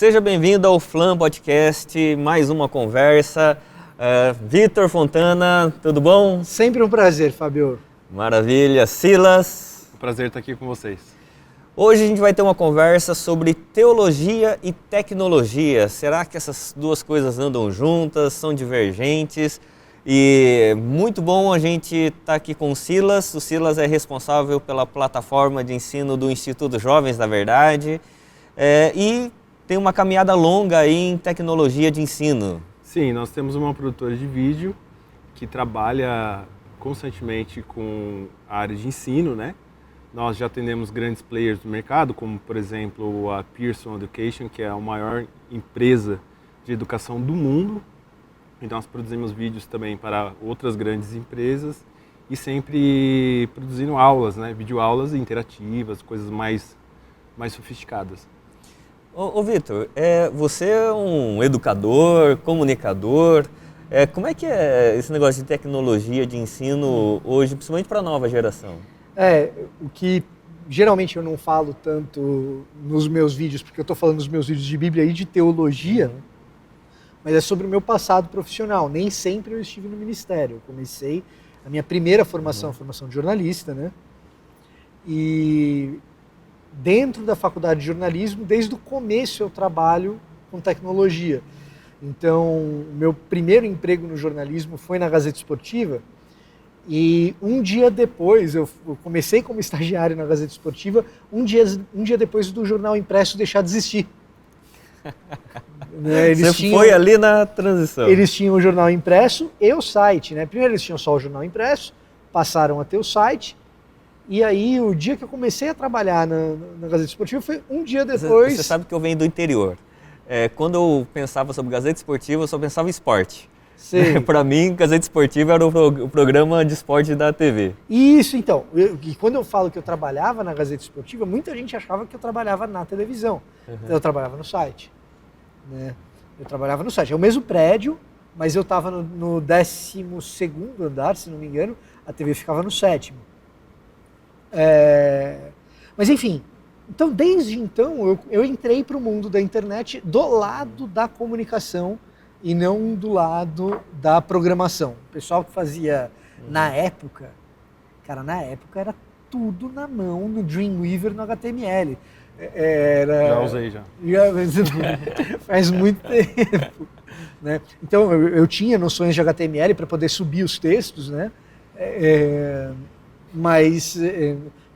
Seja bem-vindo ao Flam Podcast, mais uma conversa. Vitor Fontana, tudo bom? Sempre um prazer, Fabio. Maravilha. Silas? Um prazer estar aqui com vocês. Hoje a gente vai ter uma conversa sobre teologia e tecnologia. Será que essas duas coisas andam juntas, são divergentes? E muito bom a gente estar aqui com o Silas. O Silas é responsável pela plataforma de ensino do Instituto Jovens da Verdade e tem uma caminhada longa aí em tecnologia de ensino. Sim, nós temos uma produtora de vídeo que trabalha constantemente com a área de ensino, né? Nós já atendemos grandes players do mercado, como por exemplo a Pearson Education, que é a maior empresa de educação do mundo. Então nós produzimos vídeos também para outras grandes empresas e sempre produzindo aulas, né? Videoaulas interativas, coisas mais sofisticadas. Ô Vitor, você é um educador, comunicador. Como é que é esse negócio de tecnologia de ensino hoje, principalmente para a nova geração? O que geralmente eu não falo tanto nos meus vídeos, porque eu estou falando nos meus vídeos de Bíblia e de teologia, mas é sobre o meu passado profissional. Nem sempre eu estive no ministério. Eu comecei a minha primeira formação, a formação de jornalista, né? E dentro da faculdade de jornalismo, desde o começo eu trabalho com tecnologia. Então, o meu primeiro emprego no jornalismo foi na Gazeta Esportiva. E um dia depois, eu comecei como estagiário na Gazeta Esportiva, um dia depois do jornal impresso deixar de existir. Você foi ali na transição. Eles tinham o jornal impresso e o site, né? Primeiro eles tinham só o jornal impresso, passaram a ter o site, e aí o dia que eu comecei a trabalhar na Gazeta Esportiva foi um dia depois... Você sabe que eu venho do interior. Quando eu pensava sobre Gazeta Esportiva, eu só pensava em esporte. Para mim, Gazeta Esportiva era o programa de esporte da TV. Isso, então. E quando eu falo que eu trabalhava na Gazeta Esportiva, muita gente achava que eu trabalhava na televisão. Então, eu trabalhava no site. Né? Eu trabalhava no site. É o mesmo prédio, mas eu estava no 12º andar, se não me engano. A TV ficava no 7º. Mas, enfim. Então, desde então, eu entrei para o mundo da internet do lado da comunicação e não do lado da programação. O pessoal que fazia na época era tudo na mão, no Dreamweaver, no HTML. Já usei já. Faz muito tempo. Né? Então eu tinha noções de HTML para poder subir os textos, né? Mas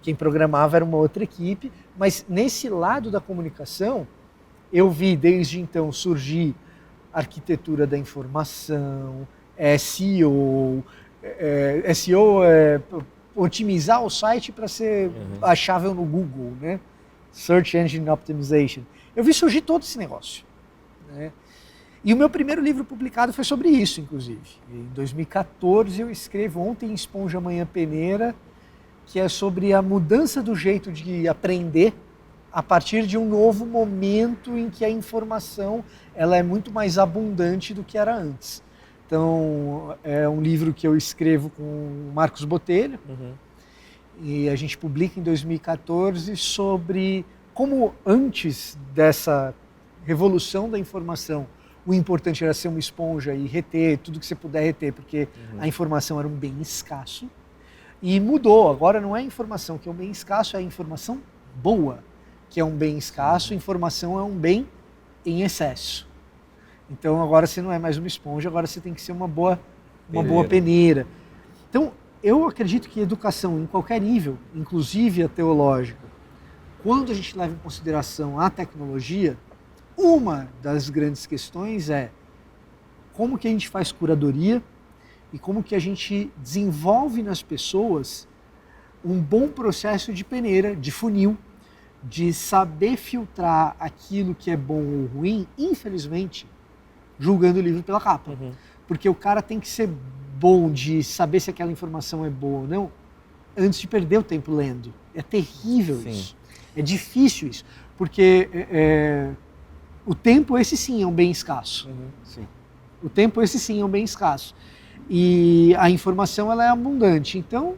quem programava era uma outra equipe. Mas nesse lado da comunicação, eu vi desde então surgir arquitetura da informação, SEO. SEO é otimizar o site para ser achável no Google, né? Search Engine Optimization. Eu vi surgir todo esse negócio. Né? E o meu primeiro livro publicado foi sobre isso, inclusive. Em 2014 eu escrevo Ontem Esponja, Amanhã Peneira, que é sobre a mudança do jeito de aprender a partir de um novo momento em que a informação ela é muito mais abundante do que era antes. Então, é um livro que eu escrevo com o Marcos Botelho, e a gente publica em 2014 sobre como antes dessa revolução da informação, o importante era ser uma esponja e reter tudo que você puder reter, porque a informação era um bem escasso, e mudou. Agora não é a informação que é um bem escasso, é a informação boa, que é um bem escasso, informação é um bem em excesso. Então agora você não é mais uma esponja, agora você tem que ser uma boa peneira. Então eu acredito que educação em qualquer nível, inclusive a teológica, quando a gente leva em consideração a tecnologia, uma das grandes questões é como que a gente faz curadoria e como que a gente desenvolve nas pessoas um bom processo de peneira, de funil, de saber filtrar aquilo que é bom ou ruim, infelizmente, julgando o livro pela capa. Porque o cara tem que ser bom de saber se aquela informação é boa ou não, antes de perder o tempo lendo. É terrível isso. É difícil isso. Porque o tempo, esse sim, é um bem escasso. Sim. O tempo, esse sim, é um bem escasso. E a informação, ela é abundante. Então,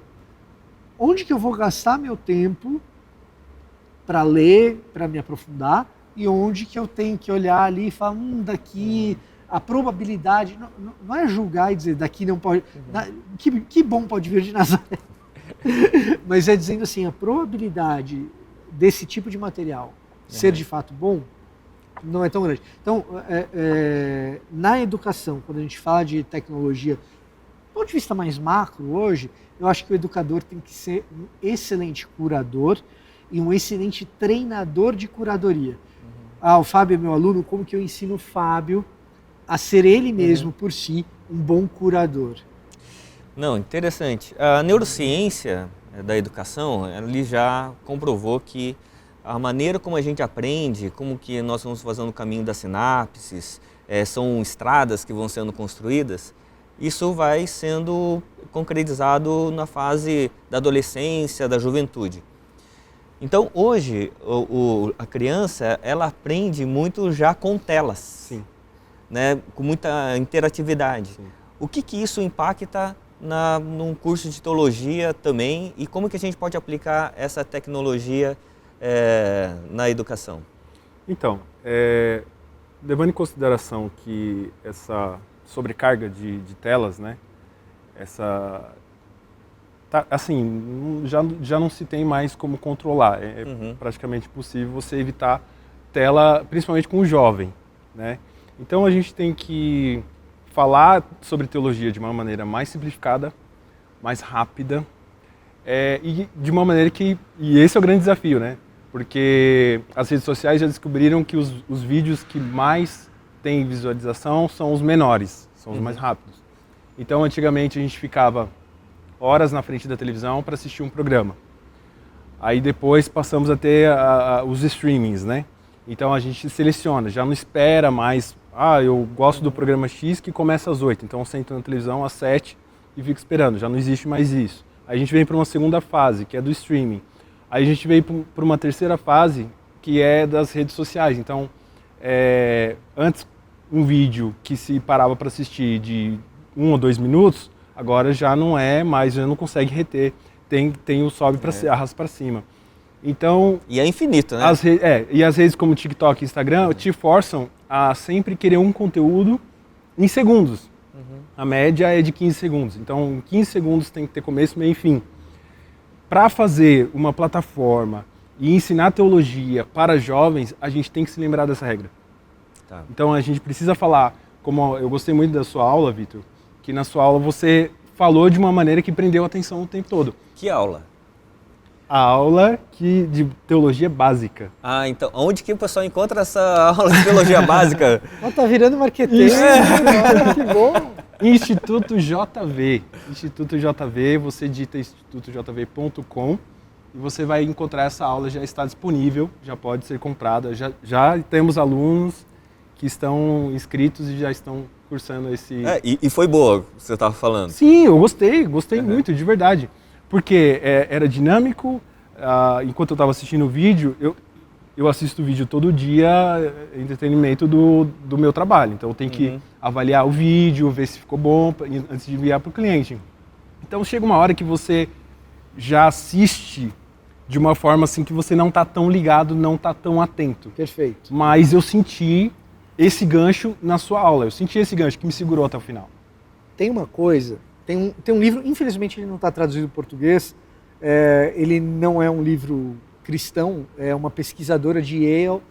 onde que eu vou gastar meu tempo para ler, para me aprofundar, e onde que eu tenho que olhar ali e falar, daqui a probabilidade, não é julgar e dizer daqui não pode, que bom pode vir de Nazaré, mas é dizendo assim, a probabilidade desse tipo de material ser de fato bom não é tão grande. Então, na educação, quando a gente fala de tecnologia, do ponto de vista mais macro hoje, eu acho que o educador tem que ser um excelente curador e um excelente treinador de curadoria. O Fábio é meu aluno, como que eu ensino o Fábio a ser ele mesmo, por si, um bom curador? Não, interessante. A neurociência da educação, ele já comprovou que a maneira como a gente aprende, como que nós vamos fazendo o caminho das sinapses, são estradas que vão sendo construídas, isso vai sendo concretizado na fase da adolescência, da juventude. Então, hoje, a criança, ela aprende muito já com telas, Sim. Né, com muita interatividade. Sim. O que isso impacta num curso de teologia também e como que a gente pode aplicar essa tecnologia na educação? Então, levando em consideração que essa sobrecarga de telas, né, assim, já não se tem mais como controlar. Praticamente impossível você evitar tela, principalmente com o jovem, né? Então a gente tem que falar sobre teologia de uma maneira mais simplificada, mais rápida, e de uma maneira e esse é o grande desafio, né? Porque as redes sociais já descobriram que os vídeos que mais têm visualização são os menores, são os mais rápidos. Então antigamente a gente ficava horas na frente da televisão para assistir um programa. Aí depois passamos a ter os streamings, né? Então a gente seleciona, já não espera mais, eu gosto do programa X que começa às 8, então eu sento na televisão às 7 e fico esperando, já não existe mais isso. Aí a gente vem para uma segunda fase, que é do streaming. Aí a gente veio para uma terceira fase, que é das redes sociais. Então, antes um vídeo que se parava para assistir de 1 ou 2 minutos, agora já não é mais, já não consegue reter, tem o sobe para arrasta para cima. Então, e é infinito, né? E as redes como TikTok e Instagram te forçam a sempre querer um conteúdo em segundos. A média é de 15 segundos. Então, em 15 segundos tem que ter começo, meio e fim. Para fazer uma plataforma e ensinar teologia para jovens, a gente tem que se lembrar dessa regra. Tá. Então, a gente precisa falar, como eu gostei muito da sua aula, Vitor, que na sua aula você falou de uma maneira que prendeu a atenção o tempo todo. Que aula? A aula de teologia básica. Então, onde que o pessoal encontra essa aula de teologia básica? Tá virando marqueteiro. Que bom. Instituto JV. Instituto JV, você digita institutojv.com e você vai encontrar essa aula, já está disponível, já pode ser comprada. Já temos alunos que estão inscritos e já estão cursando esse... E foi boa, você estava falando. Sim, eu gostei muito, de verdade. Porque era dinâmico, enquanto eu estava assistindo o vídeo, eu assisto o vídeo todo dia, entretenimento do meu trabalho. Então eu tenho que avaliar o vídeo, ver se ficou bom, antes de enviar para o cliente. Então chega uma hora que você já assiste de uma forma assim que você não está tão ligado, não está tão atento. Perfeito. Mas eu senti esse gancho na sua aula, eu senti esse gancho que me segurou até o final. Tem uma coisa... Tem um livro, infelizmente ele não está traduzido em português, ele não é um livro cristão, é uma pesquisadora de Yale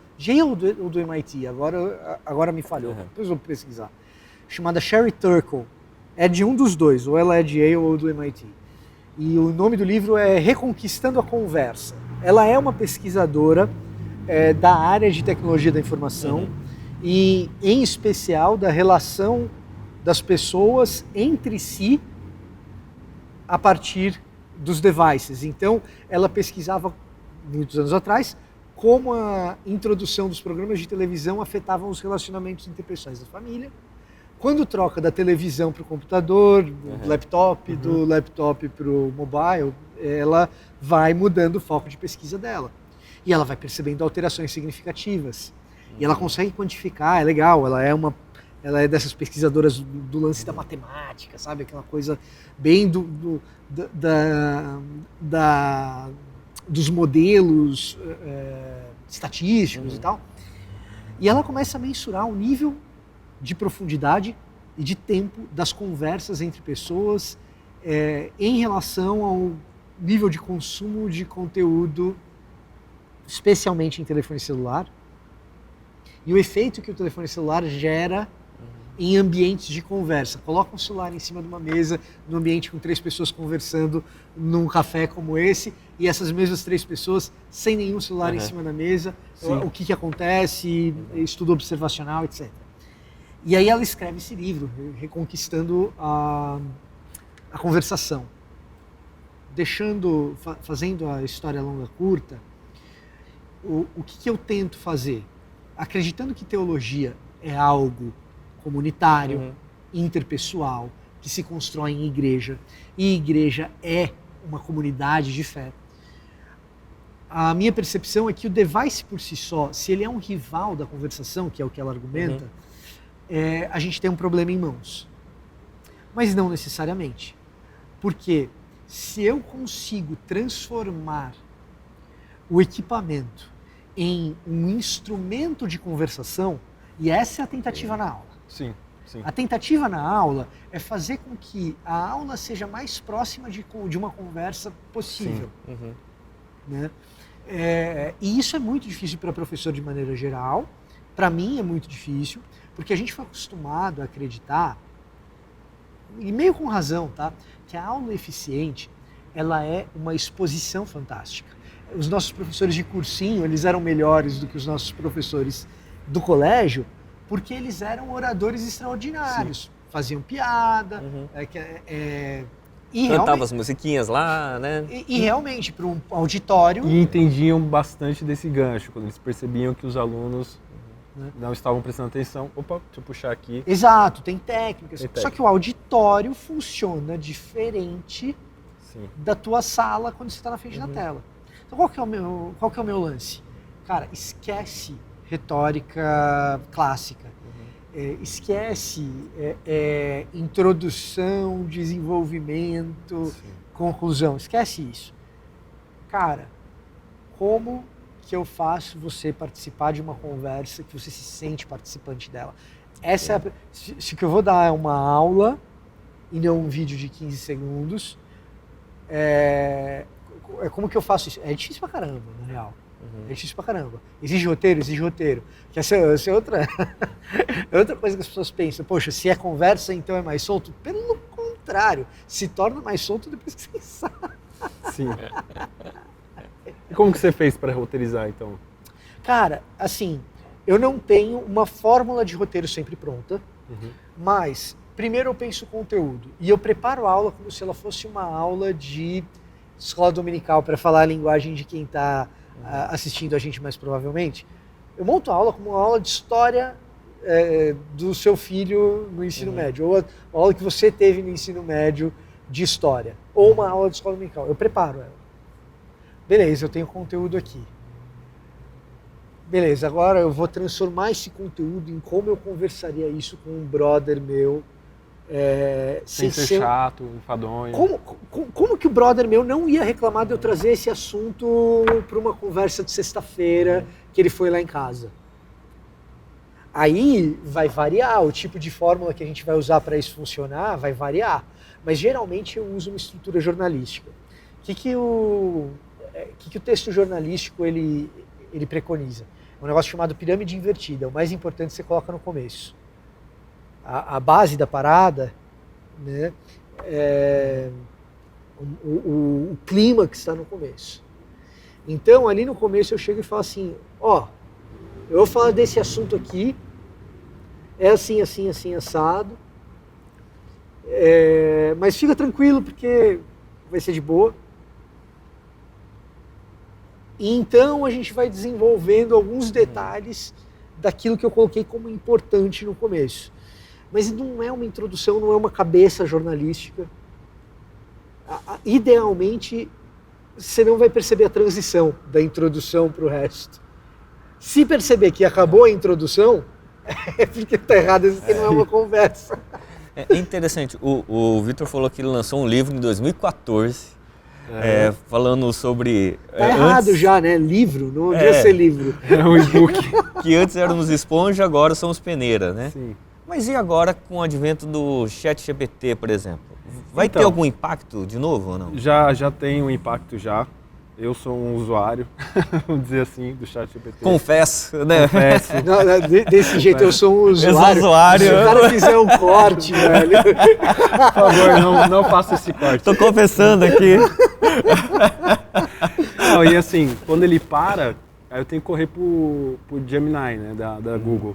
ou do MIT, agora me falhou, depois eu vou pesquisar, chamada Sherry Turkle, é de um dos dois, ou ela é de Yale ou do MIT, e o nome do livro é Reconquistando a Conversa. Ela é uma pesquisadora da área de tecnologia da informação e, em especial, da relação das pessoas entre si a partir dos devices. Então, ela pesquisava, muitos anos atrás, como a introdução dos programas de televisão afetavam os relacionamentos interpessoais da família. Quando troca da televisão para o computador, do laptop, do laptop para o mobile, ela vai mudando o foco de pesquisa dela. E ela vai percebendo alterações significativas. E ela consegue quantificar, é legal, ela é dessas pesquisadoras do lance da matemática, sabe? Aquela coisa bem dos modelos estatísticos e tal. E ela começa a mensurar o nível de profundidade e de tempo das conversas entre pessoas em relação ao nível de consumo de conteúdo, especialmente em telefone celular, e o efeito que o telefone celular gera em ambientes de conversa. Coloca um celular em cima de uma mesa, num ambiente com 3 pessoas conversando num café como esse, e essas mesmas 3 pessoas sem nenhum celular em cima da mesa, o que acontece, estudo observacional, etc. E aí ela escreve esse livro, Reconquistando a Conversação. Fazendo a história longa curta, o que eu tento fazer? Acreditando que teologia é algo comunitário, interpessoal, que se constrói em igreja, e igreja é uma comunidade de fé. A minha percepção é que o device por si só, se ele é um rival da conversação, que é o que ela argumenta, a gente tem um problema em mãos. Mas não necessariamente. Porque se eu consigo transformar o equipamento em um instrumento de conversação, e essa é a tentativa na aula. Sim, sim. A tentativa na aula é fazer com que a aula seja mais próxima de uma conversa possível. Né? E isso é muito difícil para professor de maneira geral. Para mim é muito difícil, porque a gente foi acostumado a acreditar, e meio com razão, tá? Que a aula eficiente, ela é uma exposição fantástica. Os nossos professores de cursinho, eles eram melhores do que os nossos professores do colégio, porque eles eram oradores extraordinários. Sim. Faziam piada, cantavam as musiquinhas lá, né? E realmente, para um auditório... E entendiam bastante desse gancho, quando eles percebiam que os alunos não estavam prestando atenção. Opa, deixa eu puxar aqui. Exato, tem técnicas. Só que o auditório funciona diferente da tua sala quando você está na frente da tela. Então qual que é o meu lance? Cara, esquece retórica clássica. Esquece introdução, desenvolvimento, conclusão. Esquece isso. Cara, como que eu faço você participar de uma conversa que você se sente participante dela? Se o que eu vou dar é uma aula e não um vídeo de 15 segundos, como que eu faço isso? É difícil pra caramba, na real. É difícil pra caramba. Exige roteiro. Que essa é outra coisa que as pessoas pensam. Poxa, se é conversa, então é mais solto. Pelo contrário, se torna mais solto depois que você sabe. Sim. E como que você fez para roteirizar, então? Cara, assim, eu não tenho uma fórmula de roteiro sempre pronta, mas primeiro eu penso o conteúdo. E eu preparo a aula como se ela fosse uma aula de escola dominical, para falar a linguagem de quem está assistindo a gente mais provavelmente. Eu monto a aula como uma aula de história do seu filho no ensino médio, ou a aula que você teve no ensino médio de história, ou uma aula de escola dominical. Eu preparo ela. Beleza, eu tenho conteúdo aqui. Beleza, agora eu vou transformar esse conteúdo em como eu conversaria isso com um brother meu. Sem ser chato, enfadonho. Como que o brother meu não ia reclamar de eu trazer esse assunto para uma conversa de sexta-feira que ele foi lá em casa? Aí vai variar, o tipo de fórmula que a gente vai usar para isso funcionar vai variar. Mas geralmente eu uso uma estrutura jornalística. O que o texto jornalístico ele preconiza? É um negócio chamado pirâmide invertida. O mais importante você coloca no começo. A base da parada, né, o clímax está no começo. Então, ali no começo eu chego e falo assim, eu vou falar desse assunto aqui, é assim, assim, assim, assado, mas fica tranquilo porque vai ser de boa. E então a gente vai desenvolvendo alguns detalhes daquilo que eu coloquei como importante no começo. Mas não é uma introdução, não é uma cabeça jornalística. Idealmente, você não vai perceber a transição da introdução para o resto. Se perceber que acabou a introdução, é porque está errado, isso não é uma conversa. É interessante, o Vitor falou que ele lançou um livro em 2014, falando sobre... Tá errado já, né? Livro, não devia ser livro. É um e-book. Que antes éramos esponja, agora somos peneira, né? Sim. Mas e agora com o advento do ChatGPT, por exemplo? Vai ter Então, algum impacto de novo ou não? Já tem um impacto já. Eu sou um usuário, vamos dizer assim, do ChatGPT. Confesso, né? Confesso. Desse jeito eu sou um Eu usuário. sou usuário. Se o cara fizer um corte, velho. Por favor, não faça esse corte. Tô confessando aqui. Não, e assim, quando ele para, aí eu tenho que correr pro Gemini, né, da Google.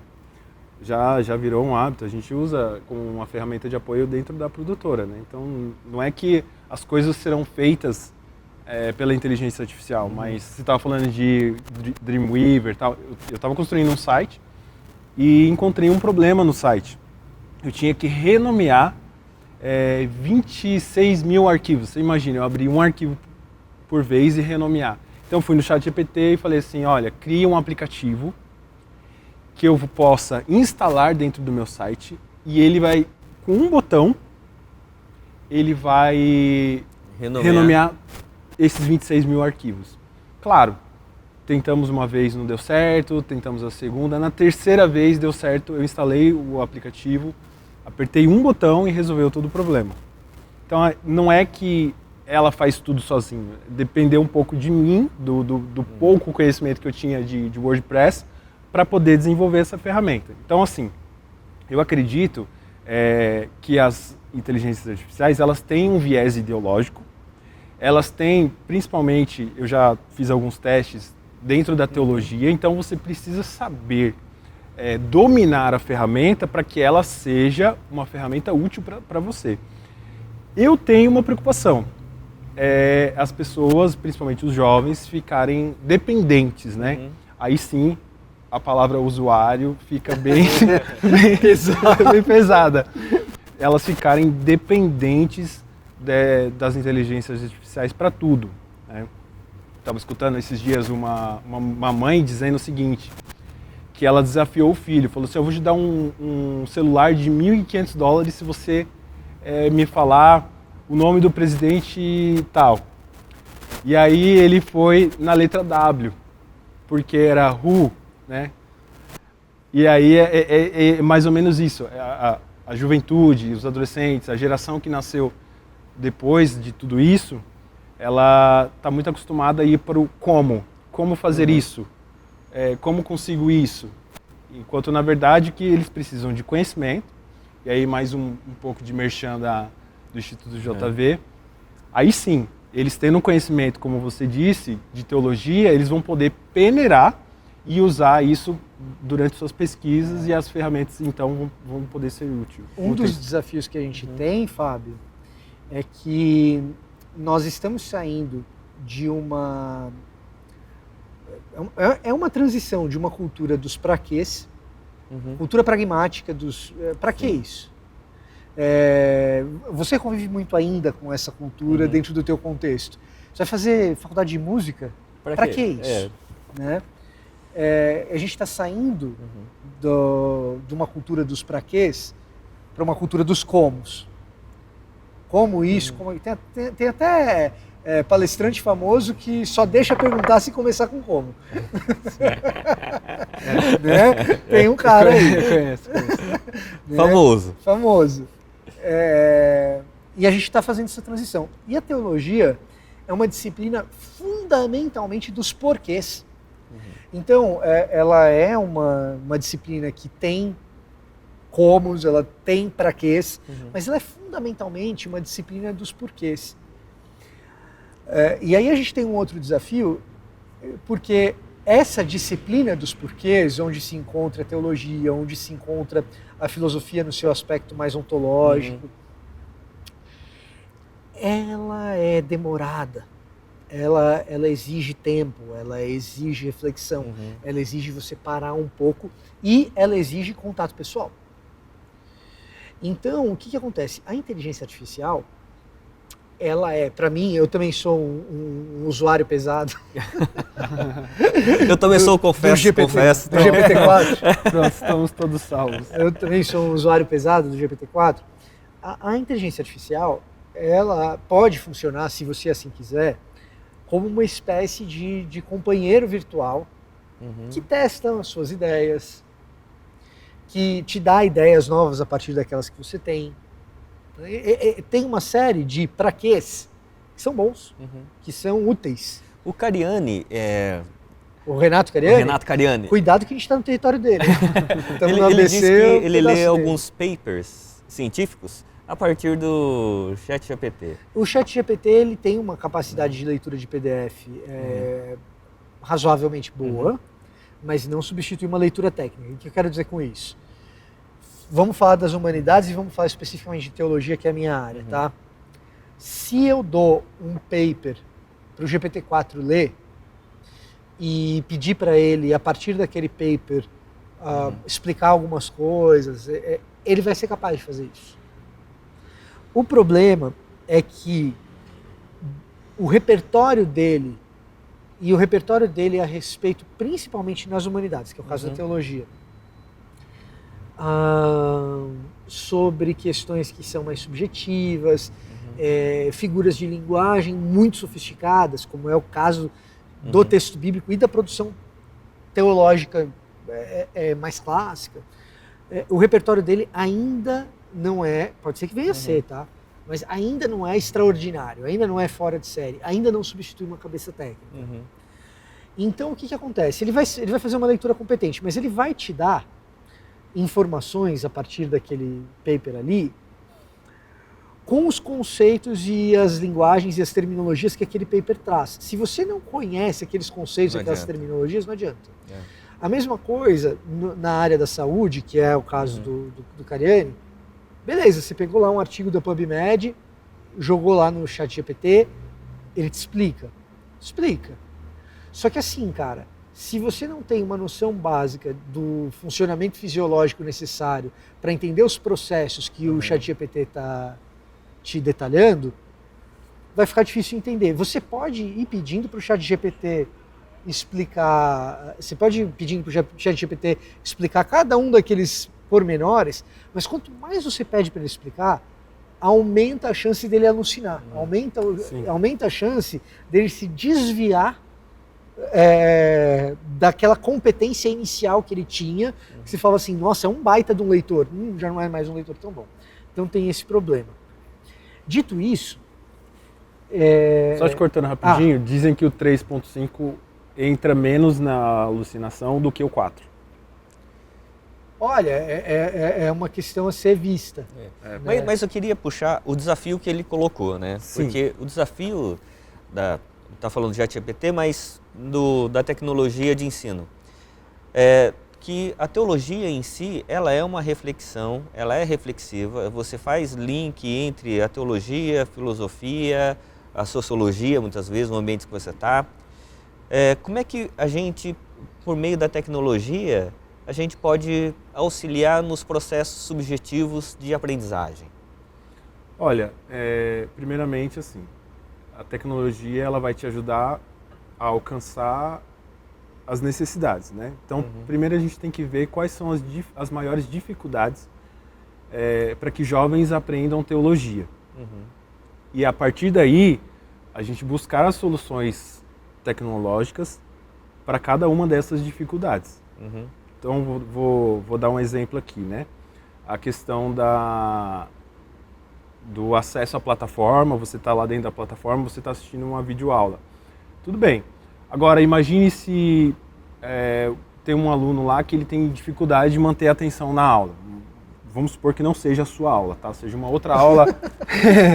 Já virou um hábito, a gente usa como uma ferramenta de apoio dentro da produtora, né? Então, não é que as coisas serão feitas pela inteligência artificial, mas você estava falando de Dreamweaver e tal, eu estava construindo um site e encontrei um problema no site. Eu tinha que renomear 26 mil arquivos. Você imagina, eu abri um arquivo por vez e renomear. Então, fui no ChatGPT e falei assim, olha, cria um aplicativo que eu possa instalar dentro do meu site e ele vai, com um botão, ele vai renomear esses 26 mil arquivos. Claro, tentamos uma vez, não deu certo, tentamos a segunda, na terceira vez deu certo, eu instalei o aplicativo, apertei um botão e resolveu todo o problema. Então, não é que ela faz tudo sozinha, dependeu um pouco de mim, do pouco conhecimento que eu tinha de WordPress, para poder desenvolver essa ferramenta. Então, assim, eu acredito que as inteligências artificiais, elas têm um viés ideológico, elas têm, principalmente, eu já fiz alguns testes dentro da teologia, então você precisa saber dominar a ferramenta para que ela seja uma ferramenta útil para você. Eu tenho uma preocupação, as pessoas, principalmente os jovens, ficarem dependentes, né? Aí sim, a palavra usuário fica bem pesada. Elas ficarem dependentes das inteligências artificiais para tudo. Estava escutando esses dias uma mãe dizendo o seguinte, que ela desafiou o filho, falou assim, eu vou te dar um celular de $1.500 se você me falar o nome do presidente tal. E aí ele foi na letra W, porque era who, né? E aí é mais ou menos isso, a juventude, os adolescentes, a geração que nasceu depois de tudo isso, ela está muito acostumada a ir para o como fazer isso, como consigo isso, enquanto na verdade que eles precisam de conhecimento, e aí mais um pouco de merchan do Instituto JV, aí sim, eles tendo conhecimento, como você disse, de teologia, eles vão poder peneirar e usar isso durante suas pesquisas e as ferramentas então vão poder ser úteis. Um dos desafios que a gente tem, Fábio, é que nós estamos saindo de uma... É uma transição de uma cultura dos praquês, cultura pragmática dos... Para que isso? Você convive muito ainda com essa cultura dentro do teu contexto. Você vai fazer faculdade de música? Para que isso? Né? A gente está saindo de uma cultura dos praquês para uma cultura dos comos. Como isso? Como... Tem até palestrante famoso que só deixa perguntar se começar com como. Né? Tem um cara aí. Conheço. Né? Famoso. E a gente está fazendo essa transição. E a teologia é uma disciplina fundamentalmente dos porquês. Então, ela é uma disciplina que tem comos, ela tem praquês, mas ela é fundamentalmente uma disciplina dos porquês. E aí a gente tem um outro desafio, porque essa disciplina dos porquês, onde se encontra a teologia, onde se encontra a filosofia no seu aspecto mais ontológico, ela é demorada. Ela exige tempo, ela exige reflexão, ela exige você parar um pouco e ela exige contato pessoal. Então, o que acontece? A inteligência artificial, ela para mim, eu também sou um usuário pesado. Eu também sou, confesso. Do GPT-4. Nós estamos todos salvos. Eu também sou um usuário pesado do GPT-4. A inteligência artificial, ela pode funcionar, se você assim quiser, como uma espécie de companheiro virtual que testa as suas ideias, que te dá ideias novas a partir daquelas que você tem. Tem uma série de praquês que são bons, que são úteis. O Cariani, O Renato Cariani? o Renato Cariani, Cuidado que a gente está no território dele. Estamos no ele ABC, disse que ele lê pedaço alguns papers científicos a partir do ChatGPT. O ChatGPT ele tem uma capacidade de leitura de PDF razoavelmente boa, mas não substitui uma leitura técnica. O que eu quero dizer com isso? Vamos falar das humanidades e vamos falar especificamente de teologia, que é a minha área, tá? Se eu dou um paper para o GPT-4 ler e pedir para ele, a partir daquele paper, explicar algumas coisas, ele vai ser capaz de fazer isso. O problema é que o repertório dele, e o repertório dele é a respeito principalmente nas humanidades, que é o caso da teologia, sobre questões que são mais subjetivas, figuras de linguagem muito sofisticadas, como é o caso do texto bíblico e da produção teológica mais clássica. O repertório dele ainda não é, pode ser que venha a ser, tá? Mas ainda não é extraordinário, ainda não é fora de série, ainda não substitui uma cabeça técnica. Então o que acontece? Ele vai fazer uma leitura competente, mas ele vai te dar informações a partir daquele paper ali com os conceitos e as linguagens e as terminologias que aquele paper traz. Se você não conhece aqueles conceitos, aquelas terminologias, não adianta. A mesma coisa na área da saúde, que é o caso do Cariani. Beleza, você pegou lá um artigo da PubMed, jogou lá no ChatGPT, ele te explica. Explica. Só que assim, cara, se você não tem uma noção básica do funcionamento fisiológico necessário para entender os processos que o ChatGPT está te detalhando, vai ficar difícil entender. Você pode ir pedindo para o ChatGPT explicar, você pode ir pedindo para o ChatGPT explicar cada um daqueles pormenores, mas quanto mais você pede para ele explicar, aumenta a chance dele alucinar, aumenta a chance dele se desviar daquela competência inicial que ele tinha, que você fala assim, nossa, é um baita de um leitor, já não é mais um leitor tão bom. Então tem esse problema. Dito isso... Só te cortando rapidinho, dizem que o 3.5 entra menos na alucinação do que o 4. Olha, é uma questão a ser vista. Né? Mas eu queria puxar o desafio que ele colocou, né? Sim. Porque o desafio está falando de ChatGPT, mas da tecnologia de ensino. Que a teologia em si, ela é uma reflexão, ela é reflexiva, você faz link entre a teologia, a filosofia, a sociologia, muitas vezes, no ambiente que você está. Como é que a gente, por meio da tecnologia, a gente pode auxiliar nos processos subjetivos de aprendizagem? Olha, primeiramente assim, a tecnologia ela vai te ajudar a alcançar as necessidades, né? Então, primeiro a gente tem que ver quais são as maiores dificuldades para que jovens aprendam teologia. E a partir daí, a gente buscar as soluções tecnológicas para cada uma dessas dificuldades. Então, vou dar um exemplo aqui, né? A questão do acesso à plataforma, você está lá dentro da plataforma, você está assistindo uma videoaula. Tudo bem. Agora, imagine se tem um aluno lá que ele tem dificuldade de manter a atenção na aula. Vamos supor que não seja a sua aula, tá? Seja uma outra aula.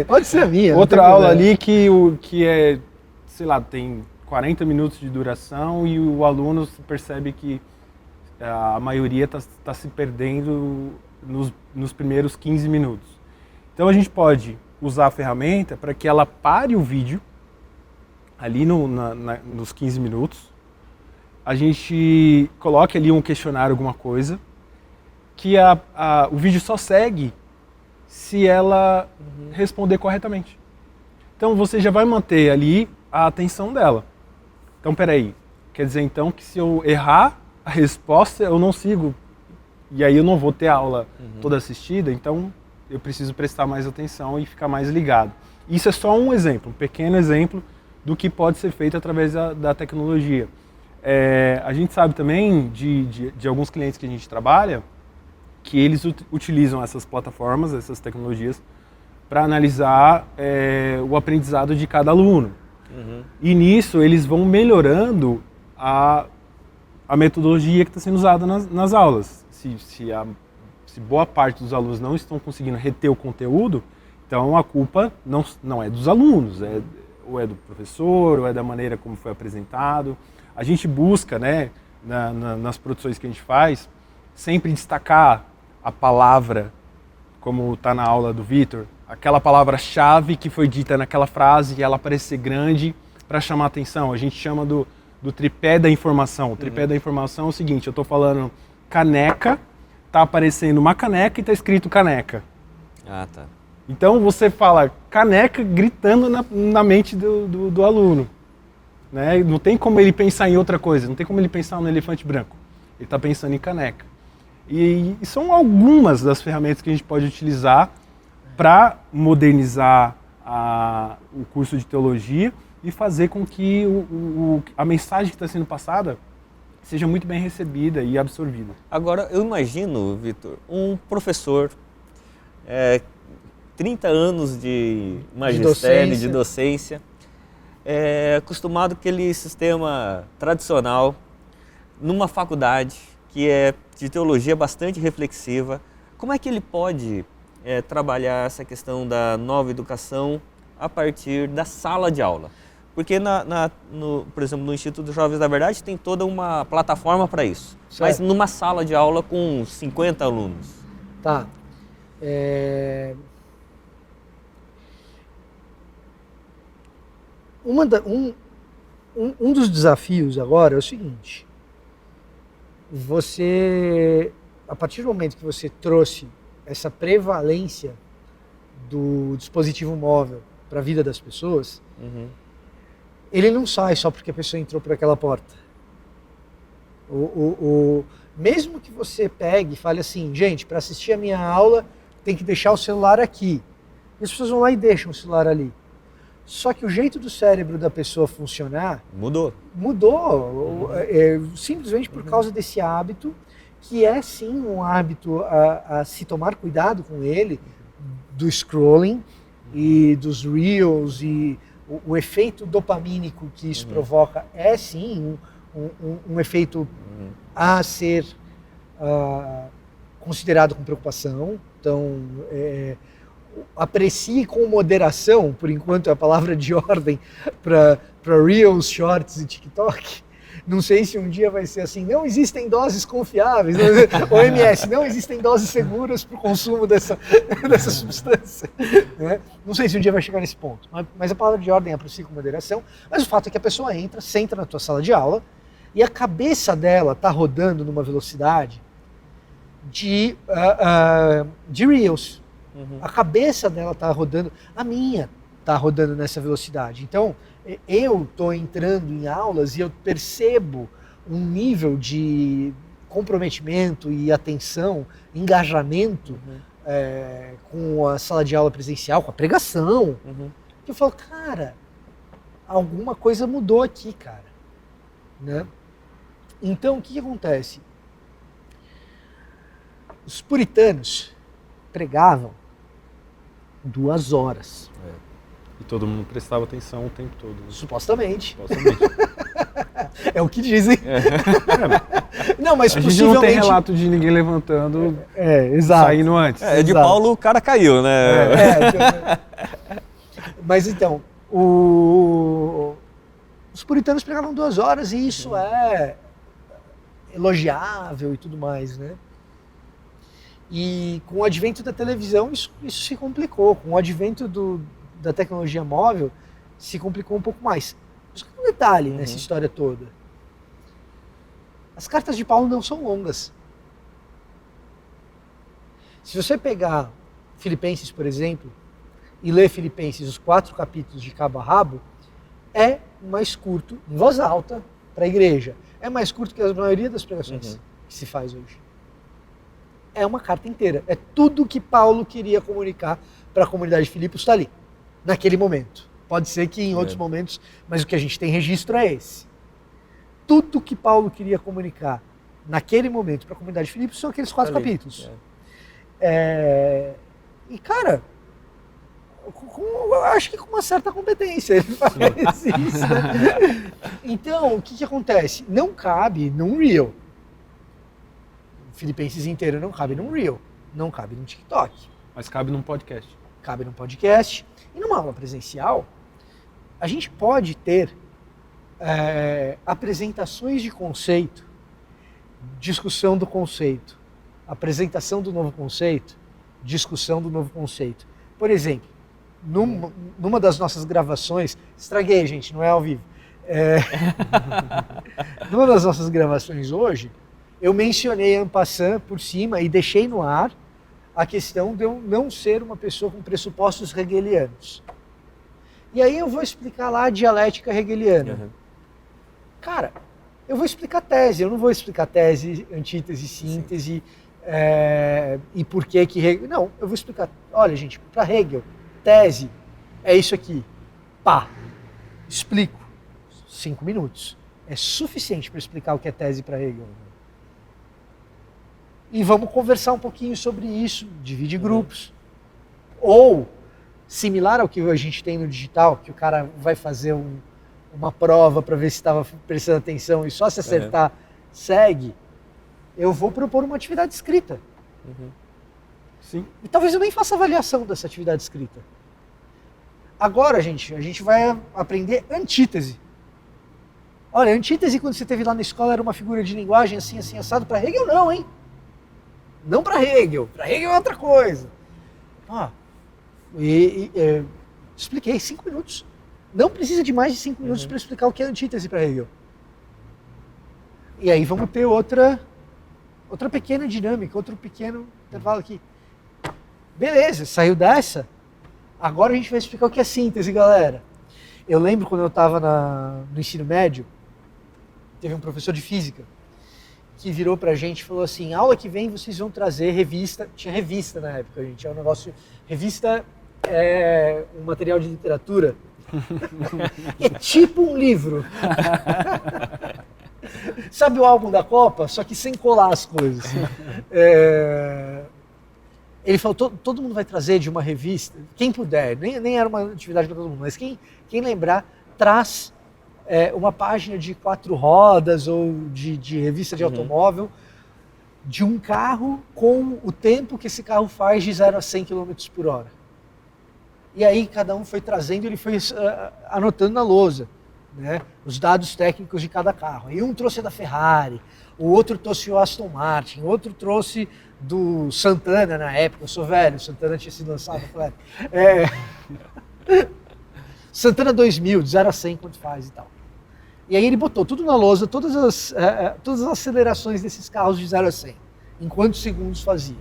Pode ser a minha. Outra aula ali que é, sei lá, tem 40 minutos de duração e o aluno percebe que a maioria está se perdendo nos primeiros 15 minutos. Então a gente pode usar a ferramenta para que ela pare o vídeo ali nos 15 minutos, a gente coloque ali um questionário, alguma coisa, que o vídeo só segue se ela responder corretamente. Então você já vai manter ali a atenção dela. Então peraí, quer dizer então que se eu errar a resposta eu não sigo, e aí eu não vou ter a aula toda assistida, então eu preciso prestar mais atenção e ficar mais ligado. Isso é só um exemplo, um pequeno exemplo do que pode ser feito através da tecnologia. A gente sabe também de alguns clientes que a gente trabalha que eles utilizam essas plataformas, essas tecnologias, para analisar o aprendizado de cada aluno. Uhum. E nisso eles vão melhorando a metodologia que está sendo usada nas aulas. Se boa parte dos alunos não estão conseguindo reter o conteúdo, então a culpa não é dos alunos, ou é do professor, ou é da maneira como foi apresentado. A gente busca, né, nas produções que a gente faz, sempre destacar a palavra, como está na aula do Vitor, aquela palavra-chave que foi dita naquela frase e ela parecer grande para chamar a atenção. A gente chama do tripé da informação. O tripé da informação é o seguinte, eu estou falando caneca, está aparecendo uma caneca e está escrito caneca. Ah, tá. Então você fala caneca gritando na mente do aluno. Né? Não tem como ele pensar em outra coisa, não tem como ele pensar no elefante branco. Ele está pensando em caneca. E são algumas das ferramentas que a gente pode utilizar para modernizar o curso de teologia e fazer com que a mensagem que está sendo passada seja muito bem recebida e absorvida. Agora, eu imagino, Vitor, um professor, 30 anos de magistério, de docência, acostumado com aquele sistema tradicional, numa faculdade que é de teologia bastante reflexiva. Como é que ele pode trabalhar essa questão da nova educação a partir da sala de aula? Porque, por exemplo, no Instituto Jovens da Verdade tem toda uma plataforma para isso. Certo. Mas numa sala de aula com 50 alunos. Tá. Um dos desafios agora é o seguinte. A partir do momento que você trouxe essa prevalência do dispositivo móvel para a vida das pessoas, ele não sai só porque a pessoa entrou por aquela porta. Mesmo que você pegue e fale assim, gente, para assistir a minha aula tem que deixar o celular aqui. E as pessoas vão lá e deixam o celular ali. Só que o jeito do cérebro da pessoa funcionar... Mudou, simplesmente por causa desse hábito, que é sim um hábito a se tomar cuidado com ele, do scrolling e dos reels, e o efeito dopamínico que isso provoca é sim um efeito a ser considerado com preocupação. Então, aprecie com moderação, por enquanto é a palavra de ordem para Reels, Shorts e TikTok. Não sei se um dia vai ser assim, não existem doses confiáveis, OMS, não existem doses seguras para o consumo dessa substância. Né? Não sei se um dia vai chegar nesse ponto, mas a palavra de ordem é aprecie com moderação, mas o fato é que a pessoa senta na tua sala de aula e a cabeça dela está rodando numa velocidade de Reels. A cabeça dela está rodando, a minha está rodando nessa velocidade. Então, eu estou entrando em aulas e eu percebo um nível de comprometimento e atenção, engajamento com a sala de aula presencial, com a pregação. Que eu falo, cara, alguma coisa mudou aqui, cara. Né? Então, o que acontece? Os puritanos pregavam 2 horas. E todo mundo prestava atenção o tempo todo. Né? Supostamente. É o que dizem. Não, mas a gente não tem relato de ninguém levantando exato. Saindo antes. De Paulo o cara caiu, né? Mas então, os puritanos pregavam 2 horas e isso é elogiável e tudo mais, né? E com o advento da televisão isso se complicou. Com o advento da tecnologia móvel se complicou um pouco mais. Só que um detalhe nessa história toda. As cartas de Paulo não são longas. Se você pegar Filipenses, por exemplo, e ler Filipenses, os 4 capítulos de cabo a rabo, é mais curto, em voz alta, para a igreja. É mais curto que a maioria das pregações que se faz hoje. é uma carta inteira. É tudo que Paulo queria comunicar para a comunidade de Filipos está ali, naquele momento. Pode ser que em outros momentos, mas o que a gente tem registro é esse. Tudo que Paulo queria comunicar naquele momento para a comunidade de Filipos são aqueles 4 capítulos. E, cara, eu acho que com uma certa competência ele faz isso, né? Então, o que acontece? Não cabe num Reel. Filipenses inteiro não cabe num Reel, não cabe num TikTok. Mas cabe num podcast. Cabe num podcast. E numa aula presencial, a gente pode ter apresentações de conceito, discussão do conceito, apresentação do novo conceito, discussão do novo conceito. Por exemplo, numa das nossas gravações, estraguei, gente, não é ao vivo. Numa das nossas gravações hoje, eu mencionei en passant por cima e deixei no ar a questão de eu não ser uma pessoa com pressupostos hegelianos. E aí eu vou explicar lá a dialética hegeliana. Uhum. Cara, eu vou explicar tese, eu não vou explicar tese, antítese, síntese, e por que Hegel... Não, eu vou explicar. Olha, gente, para Hegel, tese é isso aqui. Pá, explico. 5 minutos. É suficiente para explicar o que é tese para Hegel. E vamos conversar um pouquinho sobre isso, divide grupos. Ou, similar ao que a gente tem no digital, que o cara vai fazer uma prova para ver se estava prestando atenção e só se acertar, segue, eu vou propor uma atividade escrita. Sim. E talvez eu nem faça avaliação dessa atividade escrita. Agora, gente, a gente vai aprender antítese. Olha, antítese, quando você teve lá na escola, era uma figura de linguagem assim, assim, assado. Para Hegel, não, hein? Não para Hegel. Para Hegel é outra coisa. Expliquei 5 minutos. Não precisa de mais de 5 minutos para explicar o que é antítese para Hegel. E aí vamos ter outra pequena dinâmica, outro pequeno intervalo aqui. Beleza, saiu dessa. Agora a gente vai explicar o que é síntese, galera. Eu lembro quando eu estava no ensino médio, teve um professor de física que virou pra gente e falou assim: aula que vem vocês vão trazer revista. Tinha revista na época, gente. É um negócio. Revista é um material de literatura. É tipo um livro. Sabe o álbum da Copa? Só que sem colar as coisas. Ele falou: todo mundo vai trazer de uma revista, quem puder, nem era uma atividade para todo mundo, mas quem lembrar, traz uma página de 4 rodas ou de revista de automóvel, de um carro com o tempo que esse carro faz de 0 a 100 km por hora. E aí cada um foi trazendo, ele foi anotando na lousa, né, os dados técnicos de cada carro. E um trouxe da Ferrari, o outro trouxe o Aston Martin, o outro trouxe do Santana na época. Eu sou velho, Santana tinha sido lançado naquela época. Santana 2000, de 0 a 100, quanto faz e tal. E aí ele botou tudo na lousa, todas as acelerações desses carros de 0 a 100, em quantos segundos fazia.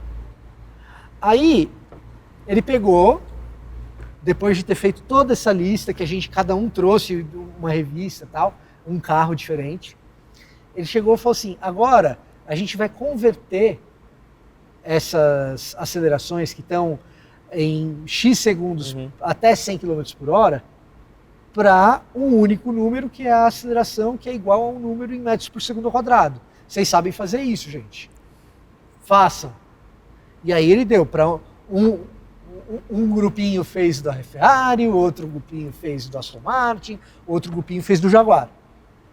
Aí ele pegou, depois de ter feito toda essa lista, que cada um trouxe uma revista e tal, um carro diferente, ele chegou e falou assim: agora a gente vai converter essas acelerações que estão em X segundos até 100 km por hora para um único número, que é a aceleração, que é igual a um número em metros por segundo ao quadrado. Vocês sabem fazer isso, gente. Façam. E aí ele deu para um grupinho fez da Ferrari, o outro grupinho fez do Aston Martin, outro grupinho fez do Jaguar.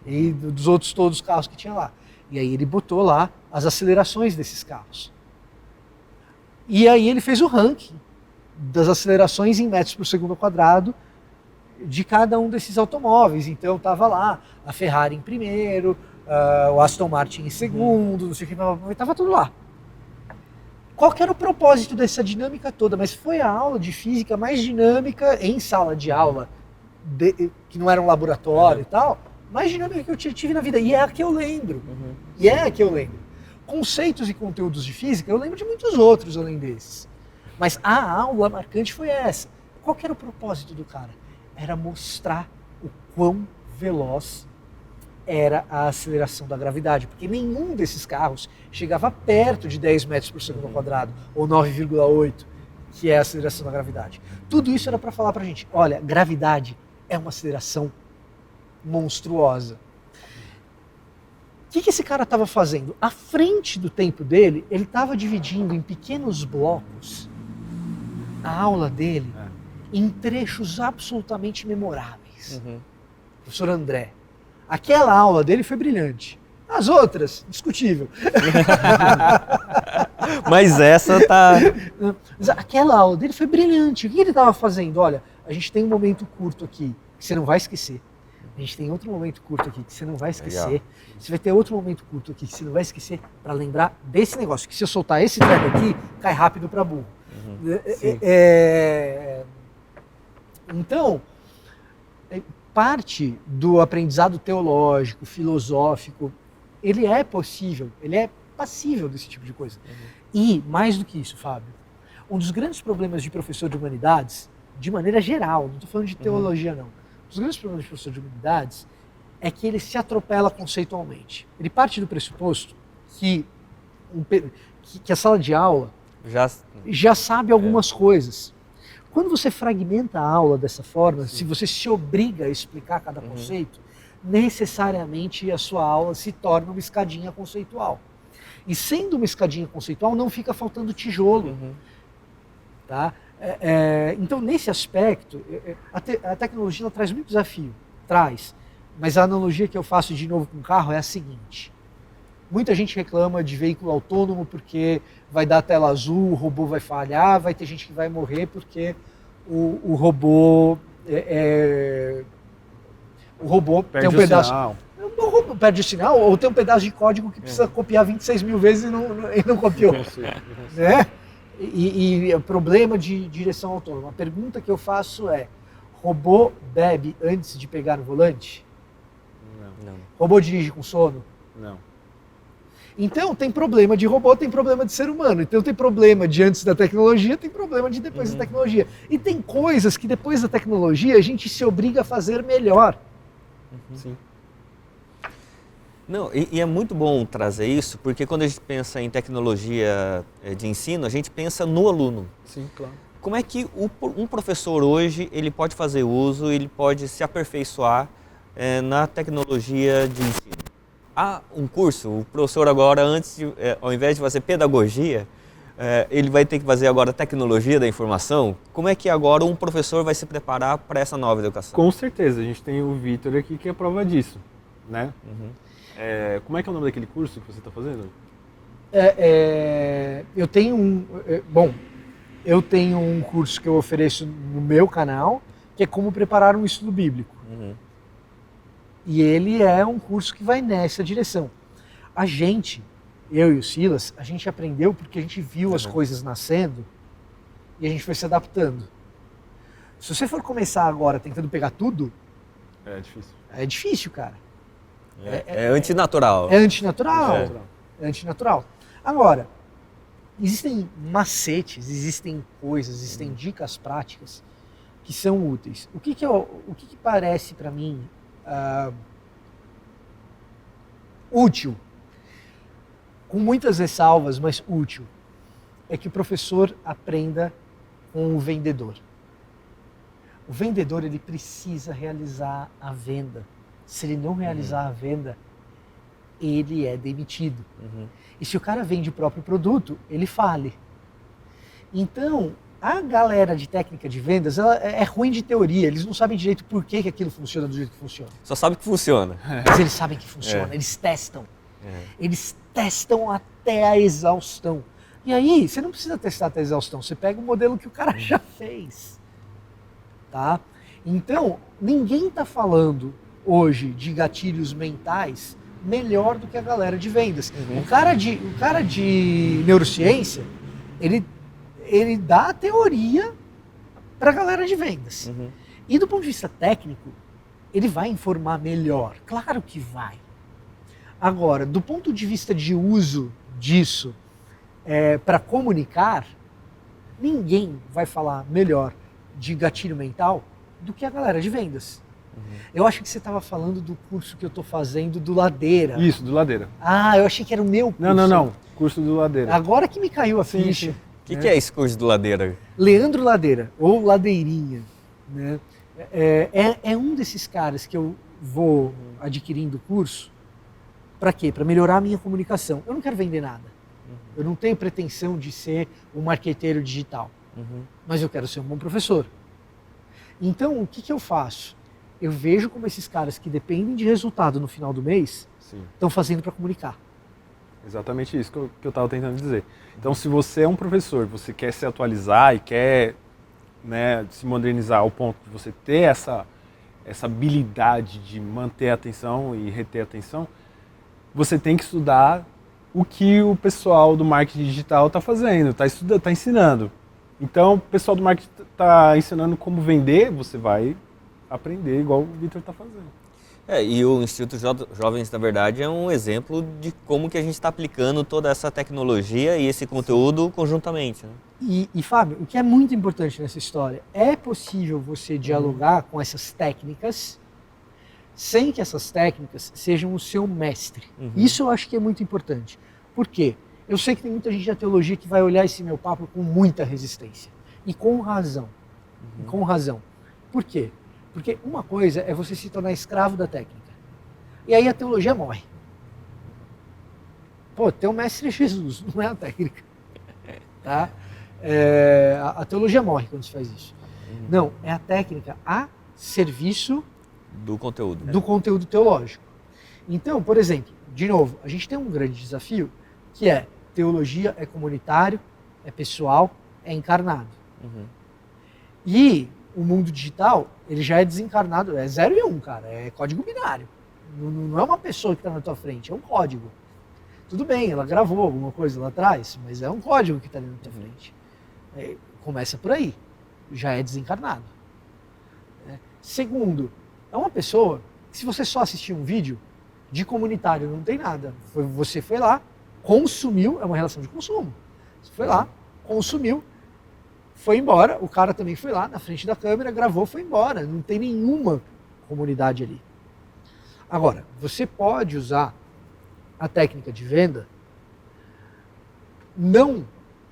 E dos outros todos os carros que tinha lá. E aí ele botou lá as acelerações desses carros. E aí ele fez o ranking das acelerações em metros por segundo ao quadrado de cada um desses automóveis. Então estava lá a Ferrari em primeiro, o Aston Martin em segundo, não sei o que, estava tudo lá. Qual que era o propósito dessa dinâmica toda? Mas foi a aula de física mais dinâmica em sala de aula, que não era um laboratório e tal, mais dinâmica que eu tive na vida. E é a que eu lembro. E é a que eu lembro. Conceitos e conteúdos de física, eu lembro de muitos outros além desses. Mas a aula marcante foi essa. Qual que era o propósito do cara? Era mostrar o quão veloz era a aceleração da gravidade, porque nenhum desses carros chegava perto de 10 metros por segundo ao quadrado, ou 9,8, que é a aceleração da gravidade. Tudo isso era para falar para a gente, olha, gravidade é uma aceleração monstruosa. O que esse cara estava fazendo? À frente do tempo dele, ele estava dividindo em pequenos blocos a aula dele em trechos absolutamente memoráveis. Professor André, aquela aula dele foi brilhante. As outras, discutível. Mas essa tá... Mas aquela aula dele foi brilhante. O que ele estava fazendo? Olha, a gente tem um momento curto aqui que você não vai esquecer. A gente tem outro momento curto aqui que você não vai esquecer. Legal. Você vai ter outro momento curto aqui que você não vai esquecer para lembrar desse negócio. Que se eu soltar esse treco aqui, cai rápido para burro. Então, parte do aprendizado teológico, filosófico, ele é possível, ele é passível desse tipo de coisa. E, mais do que isso, Fábio, um dos grandes problemas de professor de humanidades, de maneira geral, não estou falando de teologia não, um dos grandes problemas de professor de humanidades é que ele se atropela conceitualmente. Ele parte do pressuposto que a sala de aula já sabe algumas coisas. Quando você fragmenta a aula dessa forma, se você se obriga a explicar cada conceito, necessariamente a sua aula se torna uma escadinha conceitual. E sendo uma escadinha conceitual, não fica faltando tijolo. Tá? Então, nesse aspecto, a tecnologia ela traz muito desafio. Traz. Mas a analogia que eu faço de novo com o carro é a seguinte. Muita gente reclama de veículo autônomo porque vai dar tela azul, o robô vai falhar, vai ter gente que vai morrer porque o robô Perde tem um pedaço... Sinal. O robô perde o sinal ou tem um pedaço de código que precisa copiar 26 mil vezes e não copiou. Né? E o problema de direção autônoma. A pergunta que eu faço é, robô bebe antes de pegar no volante? Não. Robô dirige com sono? Não. Então tem problema de robô, tem problema de ser humano. Então tem problema de antes da tecnologia, tem problema de depois da tecnologia. E tem coisas que depois da tecnologia a gente se obriga a fazer melhor. Sim. Não, e é muito bom trazer isso, porque quando a gente pensa em tecnologia de ensino, a gente pensa no aluno. Sim, claro. Como é que um professor hoje ele pode fazer uso, ele pode se aperfeiçoar na tecnologia de ensino? Há um curso, o professor agora, ao invés de fazer pedagogia, ele vai ter que fazer agora tecnologia da informação. Como é que agora um professor vai se preparar para essa nova educação? Com certeza, a gente tem o Vitor aqui que é a prova disso, né? Como é que é o nome daquele curso que você está fazendo? Eu tenho eu tenho um curso que eu ofereço no meu canal, que é como preparar um estudo bíblico. E ele é um curso que vai nessa direção. A gente, eu e o Silas, a gente aprendeu porque a gente viu as coisas nascendo e a gente foi se adaptando. Se você for começar agora tentando pegar tudo... É difícil. É difícil, cara. É antinatural. É antinatural. É antinatural. Agora, existem macetes, existem coisas, existem dicas práticas que são úteis. O que parece para mim útil, com muitas ressalvas, mas útil, é que o professor aprenda com o vendedor. O vendedor ele precisa realizar a venda. Se ele não realizar a venda, ele é demitido. E se o cara vende o próprio produto, ele fale. Então, a galera de técnica de vendas ela é ruim de teoria, eles não sabem direito por que aquilo funciona do jeito que funciona. Só sabe que funciona. Mas eles sabem que funciona, eles testam. Eles testam até a exaustão. E aí, você não precisa testar até a exaustão, você pega o modelo que o cara já fez. Tá? Então, ninguém está falando hoje de gatilhos mentais melhor do que a galera de vendas. O cara de neurociência, ele dá a teoria para a galera de vendas. E do ponto de vista técnico, ele vai informar melhor. Claro que vai. Agora, do ponto de vista de uso disso para comunicar, ninguém vai falar melhor de gatilho mental do que a galera de vendas. Eu acho que você estava falando do curso que eu estou fazendo do Ladeira. Isso, do Ladeira. Ah, eu achei que era o meu curso. Não. Curso do Ladeira. Agora que me caiu a ficha. sim. O que é esse curso do Ladeira? Leandro Ladeira, ou Ladeirinha, né? É um desses caras que eu vou adquirindo curso. Para quê? Para melhorar a minha comunicação. Eu não quero vender nada. Eu não tenho pretensão de ser um marqueteiro digital. Mas eu quero ser um bom professor. Então, o que eu faço? Eu vejo como esses caras que dependem de resultado no final do mês estão fazendo para comunicar. Exatamente isso que eu estava tentando dizer. Então, se você é um professor, você quer se atualizar e quer, né, se modernizar ao ponto de você ter essa habilidade de manter a atenção e reter a atenção, você tem que estudar o que o pessoal do marketing digital está fazendo, está ensinando. Então, o pessoal do marketing está ensinando como vender, você vai aprender igual o Vitor está fazendo. E o Instituto Jovens, na verdade, é um exemplo de como que a gente está aplicando toda essa tecnologia e esse conteúdo conjuntamente. Né? E Fábio, o que é muito importante nessa história, é possível você dialogar com essas técnicas sem que essas técnicas sejam o seu mestre. Isso eu acho que é muito importante. Por quê? Eu sei que tem muita gente da teologia que vai olhar esse meu papo com muita resistência. E com razão. Com razão. Por quê? Porque uma coisa é você se tornar escravo da técnica. E aí a teologia morre. Pô, teu mestre é Jesus, não é a técnica. Tá? A teologia morre quando se faz isso. Não, é a técnica a serviço do conteúdo. Do conteúdo teológico. Então, por exemplo, de novo, a gente tem um grande desafio que é teologia é comunitário, é pessoal, é encarnado. E o mundo digital, ele já é desencarnado, é 0 e 1, cara, é código binário. Não é uma pessoa que está na tua frente, é um código. Tudo bem, ela gravou alguma coisa lá atrás, mas é um código que está ali na tua frente. Começa por aí, já é desencarnado. Segundo, é uma pessoa que, se você só assistir um vídeo, de comunitário não tem nada. Você foi lá, consumiu, é uma relação de consumo. Você foi lá, consumiu, foi embora, o cara também foi lá na frente da câmera, gravou, foi embora. Não tem nenhuma comunidade ali. Agora, você pode usar a técnica de venda não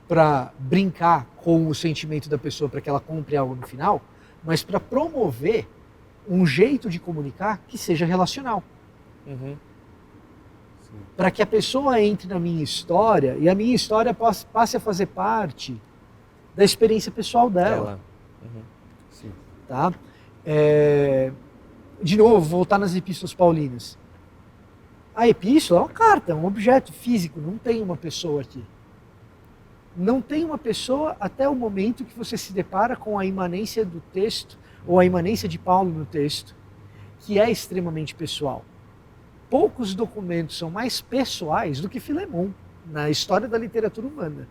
para brincar com o sentimento da pessoa para que ela compre algo no final, mas para promover um jeito de comunicar que seja relacional. Para que a pessoa entre na minha história e a minha história passe a fazer parte da experiência pessoal dela. Tá? De novo, voltar nas epístolas paulinas. A epístola é uma carta, é um objeto físico, não tem uma pessoa aqui. Não tem uma pessoa até o momento que você se depara com a imanência do texto, ou a imanência de Paulo no texto, que é extremamente pessoal. Poucos documentos são mais pessoais do que Filemon, na história da literatura humana.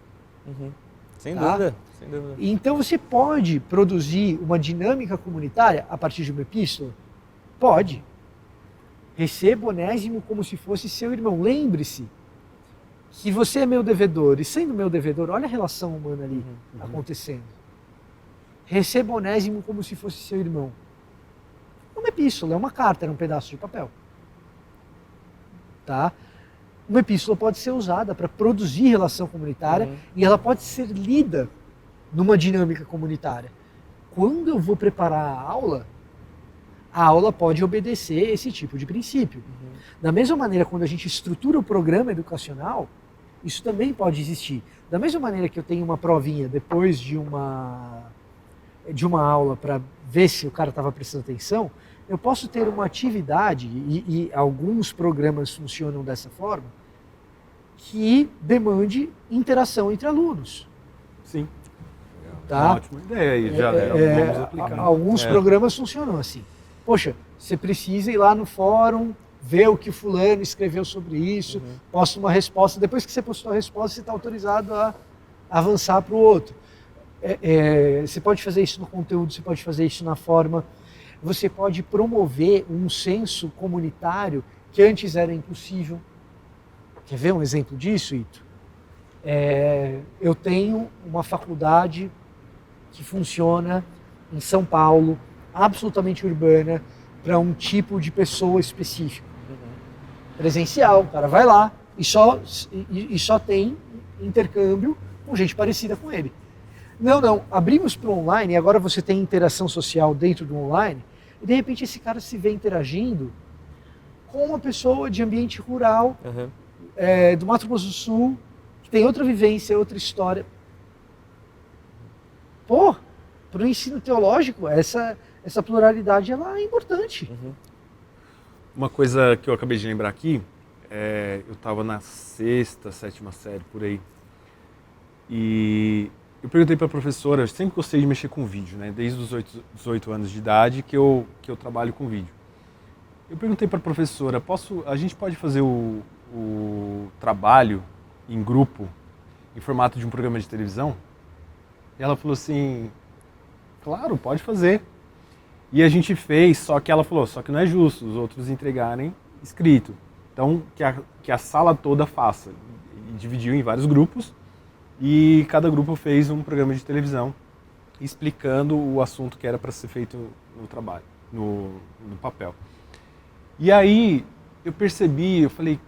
Sem dúvida, sem dúvida. Então você pode produzir uma dinâmica comunitária a partir de uma epístola? Pode. Receba Onésimo como se fosse seu irmão. Lembre-se que você é meu devedor, e sendo meu devedor, olha a relação humana ali acontecendo. Receba Onésimo como se fosse seu irmão. É uma epístola, é uma carta, é um pedaço de papel. Tá? Uma epístola pode ser usada para produzir relação comunitária e ela pode ser lida numa dinâmica comunitária. Quando eu vou preparar a aula pode obedecer esse tipo de princípio. Da mesma maneira, quando a gente estrutura o programa educacional, isso também pode existir. Da mesma maneira que eu tenho uma provinha depois de uma aula para ver se o cara estava prestando atenção, eu posso ter uma atividade, e alguns programas funcionam dessa forma, que demande interação entre alunos. Sim. Tá? Uma ótima ideia aí, já vamos aplicar. Alguns programas funcionam assim. Poxa, você precisa ir lá no fórum, ver o que o fulano escreveu sobre isso, posta uma resposta. Depois que você postou a resposta, você está autorizado a avançar para o outro. Você pode fazer isso no conteúdo, você pode fazer isso na forma. Você pode promover um senso comunitário que antes era impossível. Quer ver um exemplo disso, Ito? Eu tenho uma faculdade que funciona em São Paulo, absolutamente urbana, para um tipo de pessoa específica. Presencial, o cara vai lá e só tem intercâmbio com gente parecida com ele. Não, abrimos para o online e agora você tem interação social dentro do online e de repente esse cara se vê interagindo com uma pessoa de ambiente rural, do Mato Grosso do Sul, que tem outra vivência, outra história. Pô, para o ensino teológico, essa pluralidade ela é importante. Uma coisa que eu acabei de lembrar aqui, eu estava na 6ª, 7ª série, por aí, e eu perguntei para a professora, eu sempre gostei de mexer com vídeo, né? Desde os 18 anos de idade que eu trabalho com vídeo. Eu perguntei para a professora, a gente pode fazer o trabalho em grupo, em formato de um programa de televisão? E ela falou assim, claro, pode fazer. E a gente fez, só que ela falou, só que não é justo os outros entregarem escrito. Então, que a sala toda faça. E dividiu em vários grupos e cada grupo fez um programa de televisão explicando o assunto que era para ser feito no trabalho, no papel. E aí eu percebi, eu falei,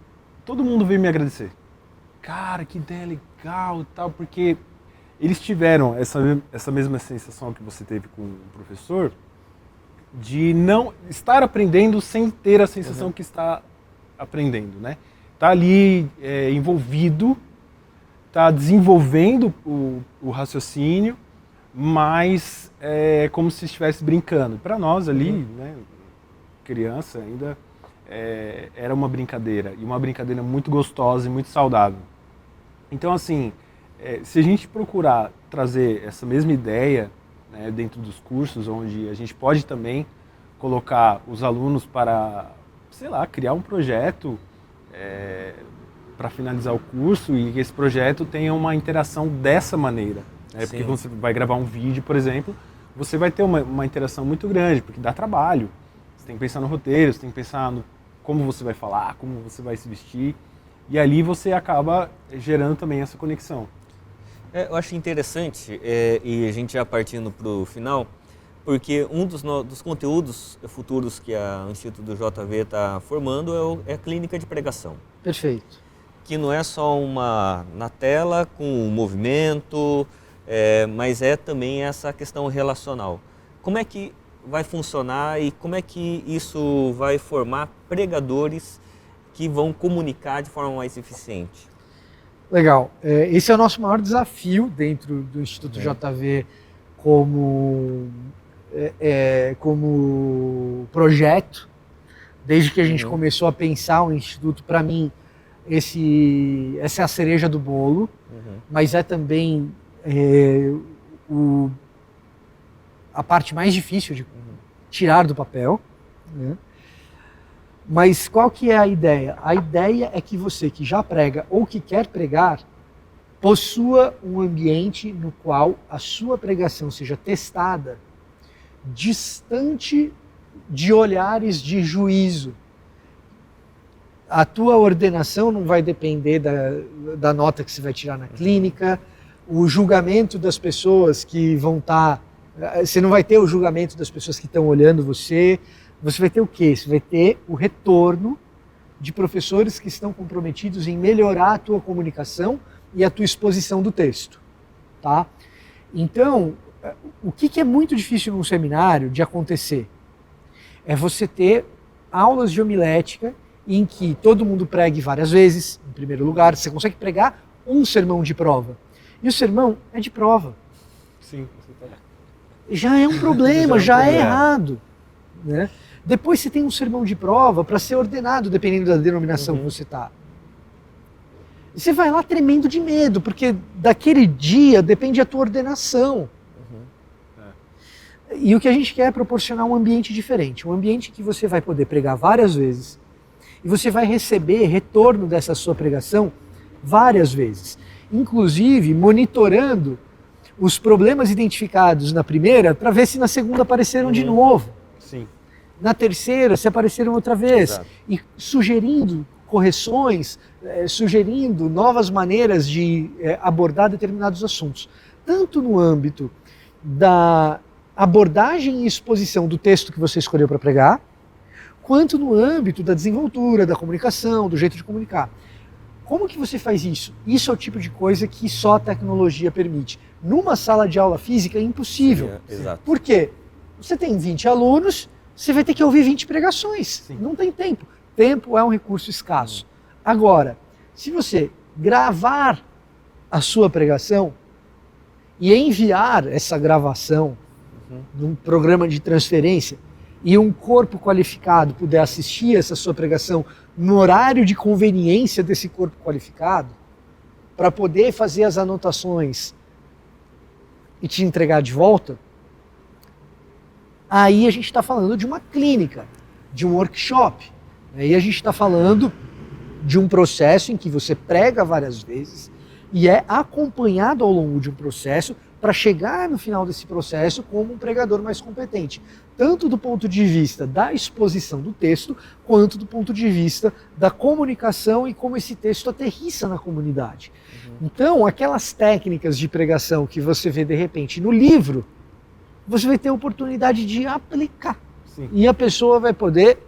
todo mundo veio me agradecer. Cara, que ideia legal e tal, porque eles tiveram essa mesma sensação que você teve com o professor, de não estar aprendendo sem ter a sensação que está aprendendo, né? Tá ali envolvido, tá desenvolvendo o raciocínio, mas é como se estivesse brincando. Para nós ali, né, criança ainda, era uma brincadeira, e uma brincadeira muito gostosa e muito saudável. Então, assim, se a gente procurar trazer essa mesma ideia, né, dentro dos cursos, onde a gente pode também colocar os alunos para, sei lá, criar um projeto para finalizar o curso e que esse projeto tenha uma interação dessa maneira. Porque quando você vai gravar um vídeo, por exemplo, você vai ter uma interação muito grande, porque dá trabalho. Você tem que pensar no roteiro, você tem que pensar no como você vai falar, como você vai se vestir, e ali você acaba gerando também essa conexão. Eu acho interessante, e a gente já partindo para o final, porque um dos conteúdos futuros que o Instituto do JV está formando é a clínica de pregação. Perfeito. Que não é só na tela com o movimento, mas é também essa questão relacional. Como é que vai funcionar e como é que isso vai formar pregadores que vão comunicar de forma mais eficiente? Legal. Esse é o nosso maior desafio dentro do Instituto JV como projeto. Desde que a gente começou a pensar o Instituto, para mim, essa é a cereja do bolo, mas é também a parte mais difícil de tirar do papel, né? Mas qual que é a ideia? A ideia é que você que já prega ou que quer pregar, possua um ambiente no qual a sua pregação seja testada, distante de olhares de juízo. A tua ordenação não vai depender da nota que você vai tirar na clínica, o julgamento das pessoas que vão estar... Você não vai ter o julgamento das pessoas que estão olhando você. Você vai ter o quê? Você vai ter o retorno de professores que estão comprometidos em melhorar a tua comunicação e a tua exposição do texto. Tá? Então, o que é muito difícil num seminário de acontecer? É você ter aulas de homilética em que todo mundo pregue várias vezes, em primeiro lugar. Você consegue pregar um sermão de prova. E o sermão é de prova. Sim. Já é um problema, já é errado. Né? Depois você tem um sermão de prova para ser ordenado, dependendo da denominação que você está. E você vai lá tremendo de medo, porque daquele dia depende a tua ordenação. E o que a gente quer é proporcionar um ambiente diferente, um ambiente que você vai poder pregar várias vezes e você vai receber retorno dessa sua pregação várias vezes, inclusive monitorando os problemas identificados na primeira para ver se na segunda apareceram de novo. Sim. Na terceira, se apareceram outra vez. Exato. E sugerindo correções, sugerindo novas maneiras de abordar determinados assuntos. Tanto no âmbito da abordagem e exposição do texto que você escolheu para pregar, quanto no âmbito da desenvoltura, da comunicação, do jeito de comunicar. Como que você faz isso? Isso é o tipo de coisa que só a tecnologia permite. Numa sala de aula física é impossível. Exato. Por quê? Você tem 20 alunos, você vai ter que ouvir 20 pregações. Sim. Não tem tempo. Tempo é um recurso escasso. Agora, se você gravar a sua pregação e enviar essa gravação num programa de transferência e um corpo qualificado puder assistir essa sua pregação no horário de conveniência desse corpo qualificado, para poder fazer as anotações e te entregar de volta, aí a gente está falando de uma clínica, de um workshop. Aí a gente está falando de um processo em que você prega várias vezes e é acompanhado ao longo de um processo para chegar no final desse processo como um pregador mais competente, tanto do ponto de vista da exposição do texto, quanto do ponto de vista da comunicação e como esse texto aterrissa na comunidade. Então, aquelas técnicas de pregação que você vê de repente no livro, você vai ter a oportunidade de aplicar. Sim. E a pessoa vai poder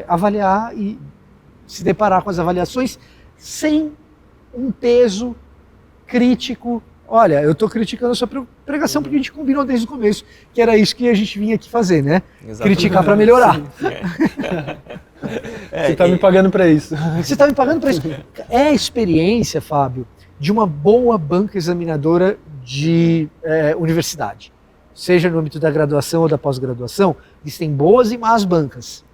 avaliar e se deparar com as avaliações sem um peso crítico. Olha, eu estou criticando a sua pregação porque a gente combinou desde o começo que era isso que a gente vinha aqui fazer, né? Exatamente. Criticar para melhorar. Você está me pagando para isso. Você está me pagando para isso. É a experiência, Fábio, de uma boa banca examinadora de universidade. Seja no âmbito da graduação ou da pós-graduação, existem boas e más bancas.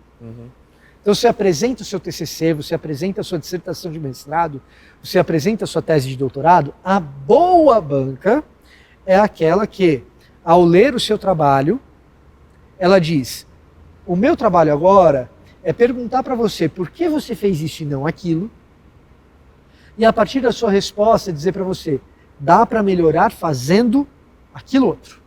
Então você apresenta o seu TCC, você apresenta a sua dissertação de mestrado, você apresenta a sua tese de doutorado, a boa banca é aquela que, ao ler o seu trabalho, ela diz, o meu trabalho agora é perguntar para você por que você fez isso e não aquilo, e a partir da sua resposta dizer para você, dá para melhorar fazendo aquilo outro.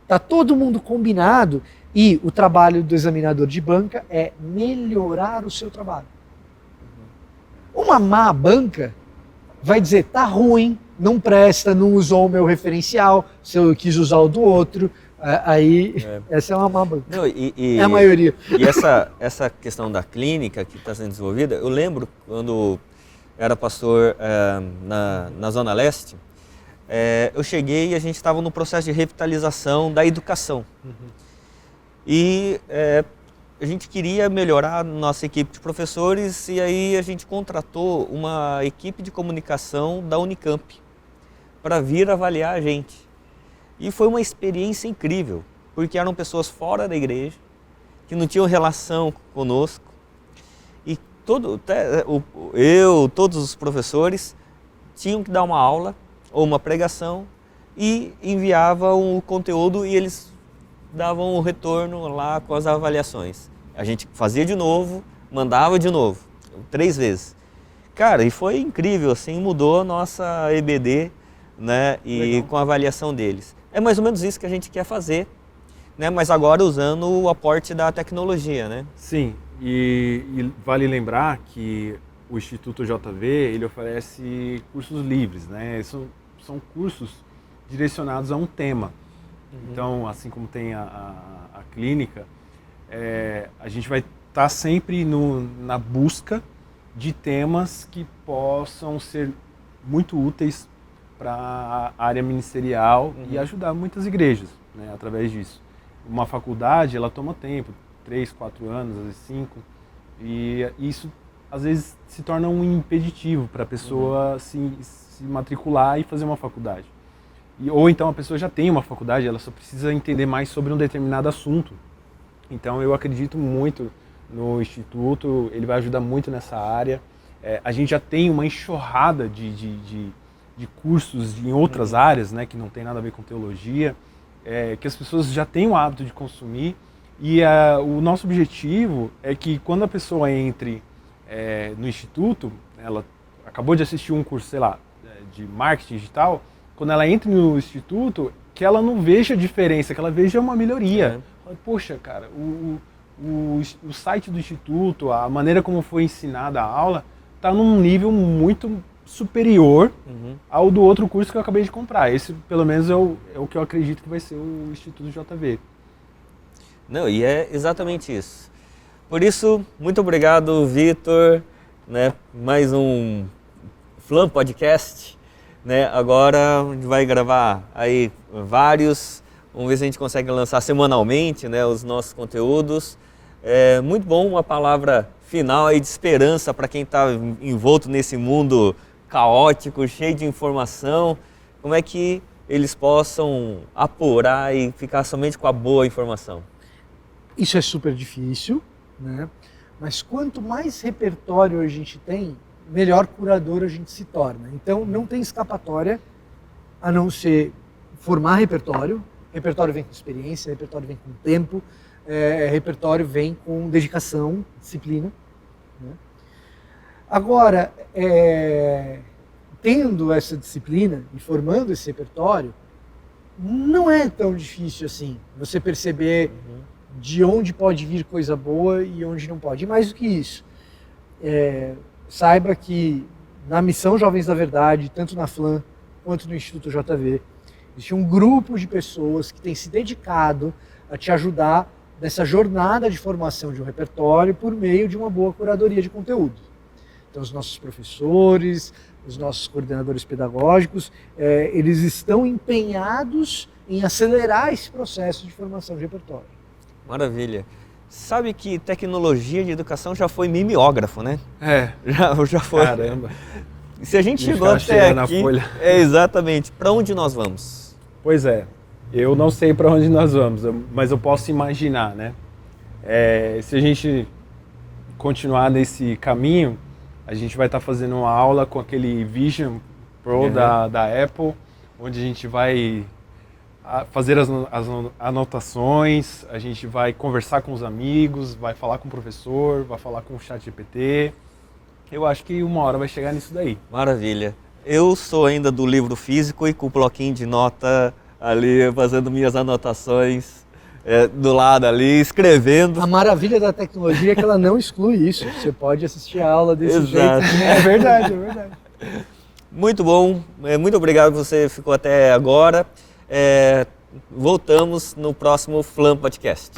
Está todo mundo combinado e o trabalho do examinador de banca é melhorar o seu trabalho. Uma má banca vai dizer, tá ruim, não presta, não usou o meu referencial, se eu quis usar o do outro, essa é uma má banca. Não, é a maioria. E essa questão da clínica que está sendo desenvolvida, eu lembro quando era pastor na Zona Leste, eu cheguei e a gente estava no processo de revitalização da educação. E a gente queria melhorar a nossa equipe de professores e aí a gente contratou uma equipe de comunicação da Unicamp para vir avaliar a gente. E foi uma experiência incrível, porque eram pessoas fora da igreja, que não tinham relação conosco. E todos os professores tinham que dar uma aula ou uma pregação e enviavam o conteúdo e eles davam o retorno lá com as avaliações. A gente fazia de novo, mandava de novo, 3 vezes. Cara, e foi incrível, assim, mudou a nossa EBD, né, e legal. Com a avaliação deles. É mais ou menos isso que a gente quer fazer, né, mas agora usando o aporte da tecnologia, né? Sim, e vale lembrar que o Instituto JV, ele oferece cursos livres, né, são cursos direcionados a um tema. Então, assim como tem a clínica, a gente vai estar sempre na busca de temas que possam ser muito úteis para a área ministerial e ajudar muitas igrejas, né, através disso. Uma faculdade, ela toma tempo, 3, 4 anos, às vezes 5, e isso às vezes se torna um impeditivo para a pessoa se matricular e fazer uma faculdade. Ou então a pessoa já tem uma faculdade, ela só precisa entender mais sobre um determinado assunto. Então eu acredito muito no Instituto, ele vai ajudar muito nessa área. A gente já tem uma enxurrada de cursos em outras áreas, né, que não tem nada a ver com teologia, que as pessoas já têm o hábito de consumir. E o nosso objetivo é que quando a pessoa entre no Instituto, ela acabou de assistir um curso, sei lá, de marketing digital, quando ela entra no Instituto, que ela não veja a diferença, que ela veja uma melhoria. Poxa, cara, o site do Instituto, a maneira como foi ensinada a aula, está num nível muito superior ao do outro curso que eu acabei de comprar. Esse, pelo menos, é o que eu acredito que vai ser o Instituto JV. Não, e é exatamente isso. Por isso, muito obrigado, Vitor, né? Mais um Flam Podcast, né? Agora a gente vai gravar aí vários, vamos ver se a gente consegue lançar semanalmente, né, os nossos conteúdos. É muito bom, uma palavra final aí de esperança para quem está envolto nesse mundo caótico, cheio de informação. Como é que eles possam apurar e ficar somente com a boa informação? Isso é super difícil, né? Mas quanto mais repertório a gente tem, melhor curador a gente se torna. Então não tem escapatória a não ser formar repertório. Repertório vem com experiência, repertório vem com tempo, repertório vem com dedicação, disciplina, né? Agora, tendo essa disciplina e formando esse repertório, não é tão difícil assim você perceber de onde pode vir coisa boa e onde não pode. E mais do que isso, saiba que na Missão Jovens da Verdade, tanto na Flam quanto no Instituto JV, existe um grupo de pessoas que tem se dedicado a te ajudar nessa jornada de formação de um repertório por meio de uma boa curadoria de conteúdo. Então, os nossos professores, os nossos coordenadores pedagógicos, eles estão empenhados em acelerar esse processo de formação de repertório. Maravilha. Sabe que tecnologia de educação já foi mimeógrafo, né? Já foi. Caramba. Se a gente chegou até aqui, exatamente. Para onde nós vamos? Pois é, eu não sei para onde nós vamos, mas eu posso imaginar, né? Se a gente continuar nesse caminho, a gente vai estar fazendo uma aula com aquele Vision Pro da Apple, onde a gente vai fazer as anotações, a gente vai conversar com os amigos, vai falar com o professor, vai falar com o ChatGPT. Eu acho que uma hora vai chegar nisso daí. Maravilha. Eu sou ainda do livro físico e com o bloquinho de nota ali, fazendo minhas anotações do lado ali, escrevendo. A maravilha da tecnologia é que ela não exclui isso. Você pode assistir a aula desse Exato. jeito. É verdade, é verdade. Muito bom. Muito obrigado que você ficou até agora. Voltamos no próximo Flam Podcast.